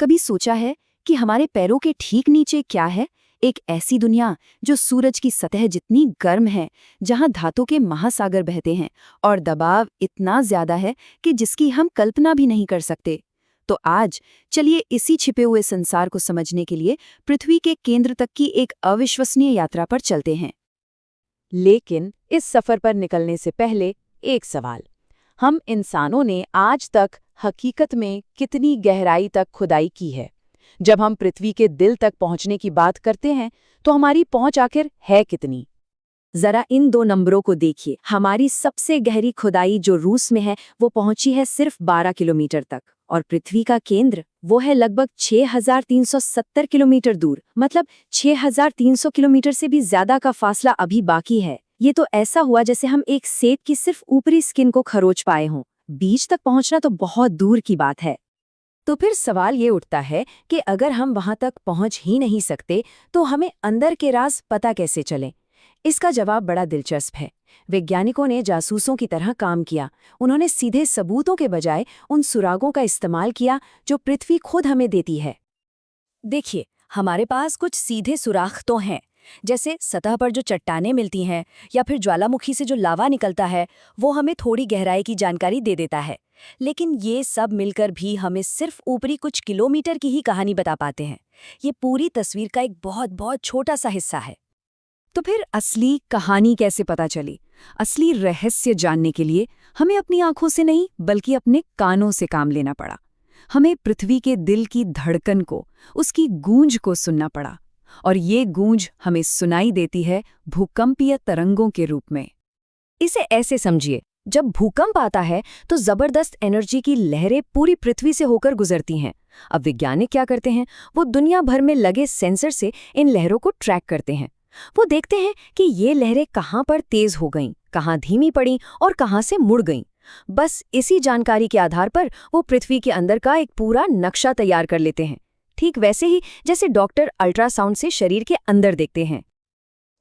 कभी सोचा है कि हमारे पैरों के ठीक नीचे क्या है? एक ऐसी दुनिया जो सूरज की सतह जितनी गर्म है, जहां धातु के महासागर बहते हैं और दबाव इतना ज्यादा है कि जिसकी हम कल्पना भी नहीं कर सकते। तो आज चलिए इसी छिपे हुए संसार को समझने के लिए पृथ्वी के केंद्र तक की एक अविश्वसनीय यात्रा पर चलते हैं। लेकिन इस सफर पर निकलने से पहले एक सवाल। हम इंसानों ने आज तक हकीकत में कितनी गहराई तक खुदाई की है? जब हम पृथ्वी के दिल तक पहुंचने की बात करते हैं तो हमारी पहुंच आखिर है कितनी? जरा इन दो नंबरों को देखिए। हमारी सबसे गहरी खुदाई जो रूस में है वो पहुंची है सिर्फ 12 किलोमीटर तक, और पृथ्वी का केंद्र वो है लगभग 6370 किलोमीटर दूर। मतलब 6300 किलोमीटर से भी ज्यादा का फासला अभी बाकी है। ये तो ऐसा हुआ जैसे हम एक सेब की सिर्फ ऊपरी स्किन को खरोच पाए हों। बीज तक पहुंचना तो बहुत दूर की बात है। तो फिर सवाल ये उठता है कि अगर हम वहां तक पहुंच ही नहीं सकते तो हमें अंदर के राज पता कैसे चले? इसका जवाब बड़ा दिलचस्प है। वैज्ञानिकों ने जासूसों की तरह काम किया। उन्होंने सीधे सबूतों के बजाय उन सुरागों का इस्तेमाल किया जो पृथ्वी खुद हमें देती है। देखिए, हमारे पास कुछ सीधे सुराख तो हैं, जैसे सतह पर जो चट्टानें मिलती हैं या फिर ज्वालामुखी से जो लावा निकलता है, वो हमें थोड़ी गहराई की जानकारी दे देता है। लेकिन ये सब मिलकर भी हमें सिर्फ ऊपरी कुछ किलोमीटर की ही कहानी बता पाते हैं। ये पूरी तस्वीर का एक बहुत बहुत छोटा सा हिस्सा है। तो फिर असली कहानी कैसे पता चली? असली रहस्य जानने के लिए हमें अपनी आंखों से नहीं बल्कि अपने कानों से काम लेना पड़ा। हमें पृथ्वी के दिल की धड़कन को, उसकी गूंज को सुनना पड़ा, और ये गूंज हमें सुनाई देती है भूकंपीय तरंगों के रूप में। इसे ऐसे समझिए, जब भूकंप आता है तो जबरदस्त एनर्जी की लहरें पूरी पृथ्वी से होकर गुजरती हैं। अब वैज्ञानिक क्या करते हैं? वो दुनिया भर में लगे सेंसर से इन लहरों को ट्रैक करते हैं। वो देखते हैं कि ये लहरें कहाँ पर तेज हो गईं, कहाँ धीमी पड़ीं और कहाँ से मुड़ गईं। बस इसी जानकारी के आधार पर वो पृथ्वी के अंदर का एक पूरा नक्शा तैयार कर लेते हैं, ठीक वैसे ही जैसे डॉक्टर अल्ट्रासाउंड से शरीर के अंदर देखते हैं।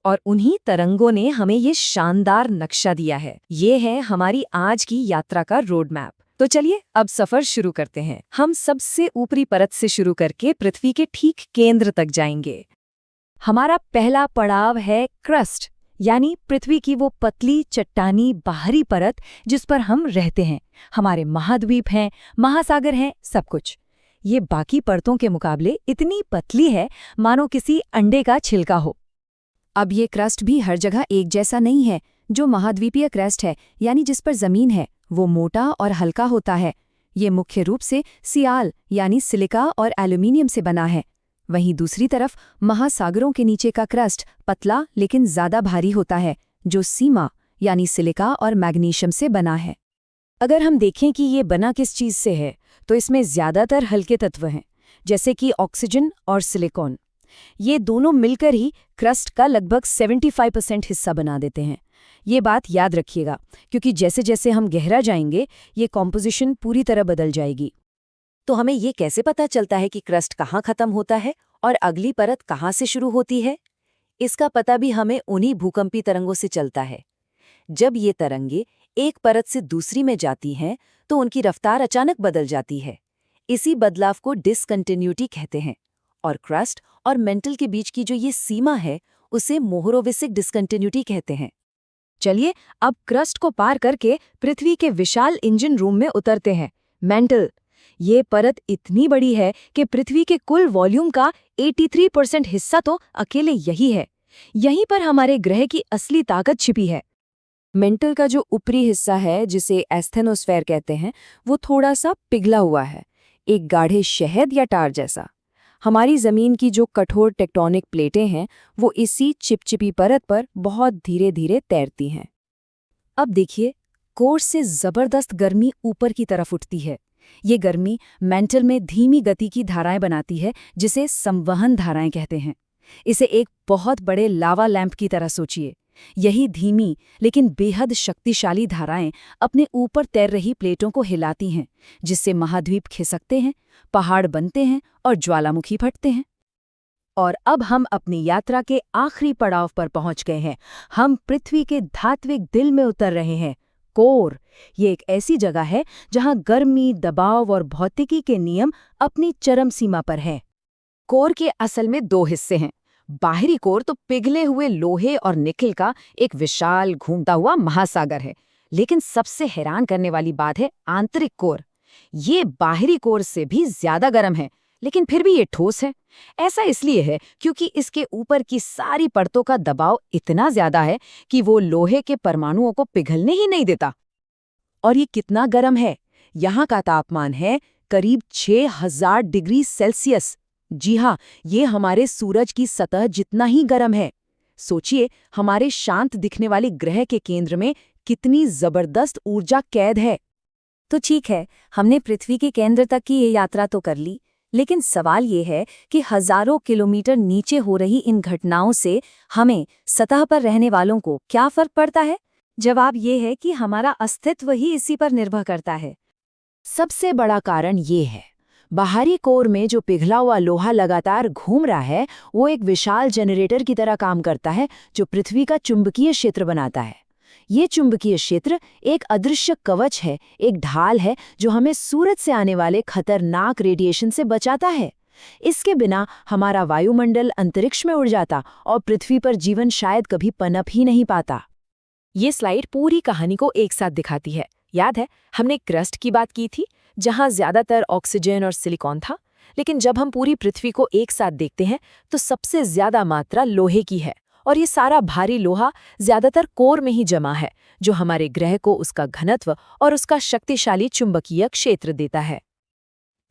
और उन्हीं तरंगों ने हमें ये शानदार नक्शा दिया है। ये है हमारी आज की यात्रा का रोड मैप। तो चलिए अब सफर शुरू करते हैं। हम सबसे ऊपरी परत से शुरू करके पृथ्वी के ठीक केंद्र तक जाएंगे। हमारा पहला पड़ाव है क्रस्ट, यानी पृथ्वी की वो पतली चट्टानी बाहरी परत जिस पर हम रहते हैं। हमारे महाद्वीप हैं, महासागर हैं, सब कुछ। ये बाकी परतों के मुकाबले इतनी पतली है मानो किसी अंडे का छिलका हो। अब ये क्रस्ट भी हर जगह एक जैसा नहीं है। जो महाद्वीपीय क्रस्ट है, यानी जिस पर जमीन है, वो मोटा और हल्का होता है। ये मुख्य रूप से सियाल यानी सिलिका और एल्यूमिनियम से बना है। वहीं दूसरी तरफ महासागरों के नीचे का क्रस्ट पतला लेकिन ज्यादा भारी होता है, जो सीमा यानी सिलिका और मैग्नीशियम से बना है। अगर हम देखें कि ये बना किस चीज से है, तो इसमें ज्यादातर हल्के तत्व हैं, जैसे कि ऑक्सीजन और सिलिकॉन। ये दोनों मिलकर ही क्रस्ट का लगभग 75% हिस्सा बना देते हैं। ये बात याद रखिएगा, क्योंकि जैसे जैसे हम गहरा जाएंगे ये कॉम्पोजिशन पूरी तरह बदल जाएगी। तो हमें ये कैसे पता चलता है कि क्रस्ट कहाँ खत्म होता है और अगली परत कहाँ से शुरू होती है? इसका पता भी हमें उन्हीं भूकंपी तरंगों से चलता है। जब ये तरंगे एक परत से दूसरी में जाती हैं तो उनकी रफ्तार अचानक बदल जाती है। इसी बदलाव को डिसकंटिन्यूटी कहते हैं, और क्रस्ट और मेंटल के बीच की जो ये सीमा है उसे मोहरोविसिक डिसकंटिन्यूटी कहते हैं। चलिए अब क्रस्ट को पार करके पृथ्वी के विशाल इंजन रूम में उतरते हैं। मेंटल, ये परत इतनी बड़ी है कि पृथ्वी के कुल वॉल्यूम का 83% हिस्सा तो अकेले यही है। यहीं पर हमारे ग्रह की असली ताकत छिपी है। मेंटल का जो ऊपरी हिस्सा है, जिसे एस्थेनोस्फेयर कहते हैं, वो थोड़ा सा पिघला हुआ है, एक गाढ़े शहद या टार जैसा। हमारी जमीन की जो कठोर टेक्टोनिक प्लेटें हैं वो इसी चिपचिपी परत पर बहुत धीरे धीरे तैरती हैं। अब देखिए, कोर से जबरदस्त गर्मी ऊपर की तरफ उठती है। ये गर्मी मेंटल में धीमी गति की धाराएं बनाती है, जिसे संवहन धाराएं कहते हैं। इसे एक बहुत बड़े लावा लैंप की तरह सोचिए। यही धीमी लेकिन बेहद शक्तिशाली धाराएं अपने ऊपर तैर रही प्लेटों को हिलाती हैं, जिससे महाद्वीप खिसकते हैं, पहाड़ बनते हैं और ज्वालामुखी फटते हैं। और अब हम अपनी यात्रा के आखिरी पड़ाव पर पहुंच गए हैं। हम पृथ्वी के धात्विक दिल में उतर रहे हैं, कोर, ये एक ऐसी जगह है जहां गर्मी, दबाव और भौतिकी के नियम अपनी चरम सीमा पर हैं। कोर के असल में दो हिस्से हैं। बाहरी कोर तो पिघले हुए लोहे और निकल का एक विशाल घूमता हुआ महासागर है, लेकिन सबसे हैरान करने वाली बात है आंतरिक कोर। ये बाहरी कोर से भी ज्यादा गर्म है, लेकिन फिर भी ये ठोस है। ऐसा इसलिए है क्योंकि इसके ऊपर की सारी परतों का दबाव इतना ज्यादा है कि वो लोहे के परमाणुओं को पिघलने ही नहीं देता। और ये कितना गर्म है? यहाँ का तापमान है करीब 6000 डिग्री सेल्सियस। जी हाँ, ये हमारे सूरज की सतह जितना ही गर्म है। सोचिए, हमारे शांत दिखने वाले ग्रह के केंद्र में कितनी जबरदस्त ऊर्जा कैद है। तो ठीक है, हमने पृथ्वी के केंद्र तक की ये यात्रा तो कर ली, लेकिन सवाल ये है कि हजारों किलोमीटर नीचे हो रही इन घटनाओं से हमें, सतह पर रहने वालों को क्या फर्क पड़ता है? जवाब ये है कि हमारा अस्तित्व ही इसी पर निर्भर करता है। सबसे बड़ा कारण ये है, बाहरी कोर में जो पिघला हुआ लोहा लगातार घूम रहा है, वो एक विशाल जनरेटर की तरह काम करता है जो पृथ्वी का चुंबकीय क्षेत्र बनाता है। ये चुंबकीय क्षेत्र एक अदृश्य कवच है, एक ढाल है जो हमें सूरज से आने वाले खतरनाक रेडिएशन से बचाता है। इसके बिना हमारा वायुमंडल अंतरिक्ष में उड़ जाता और पृथ्वी पर जीवन शायद कभी पनप ही नहीं पाता। ये स्लाइड पूरी कहानी को एक साथ दिखाती है। याद है, हमने क्रस्ट की बात की थी, जहां ज्यादातर ऑक्सीजन और सिलिकॉन था, लेकिन जब हम पूरी पृथ्वी को एक साथ देखते हैं तो सबसे ज्यादा मात्रा लोहे की है, और ये सारा भारी लोहा ज्यादातर कोर में ही जमा है, जो हमारे ग्रह को उसका घनत्व और उसका शक्तिशाली चुंबकीय क्षेत्र देता है।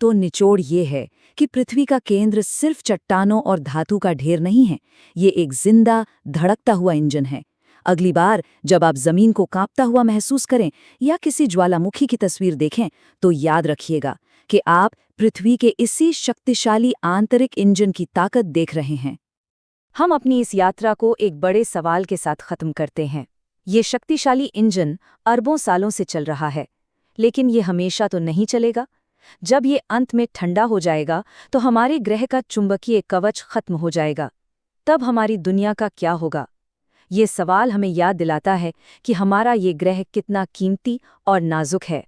तो निचोड़ ये है कि पृथ्वी का केंद्र सिर्फ चट्टानों और धातु का ढेर नहीं है, ये एक जिंदा, धड़कता हुआ इंजन है। अगली बार जब आप जमीन को कांपता हुआ महसूस करें या किसी ज्वालामुखी की तस्वीर देखें, तो याद रखिएगा कि आप पृथ्वी के इसी शक्तिशाली आंतरिक इंजन की ताकत देख रहे हैं। हम अपनी इस यात्रा को एक बड़े सवाल के साथ खत्म करते हैं। ये शक्तिशाली इंजन अरबों सालों से चल रहा है, लेकिन ये हमेशा तो नहीं चलेगा। जब ये अंत में ठंडा हो जाएगा तो हमारे ग्रह का चुंबकीय कवच खत्म हो जाएगा। तब हमारी दुनिया का क्या होगा? ये सवाल हमें याद दिलाता है कि हमारा ये ग्रह कितना कीमती और नाजुक है।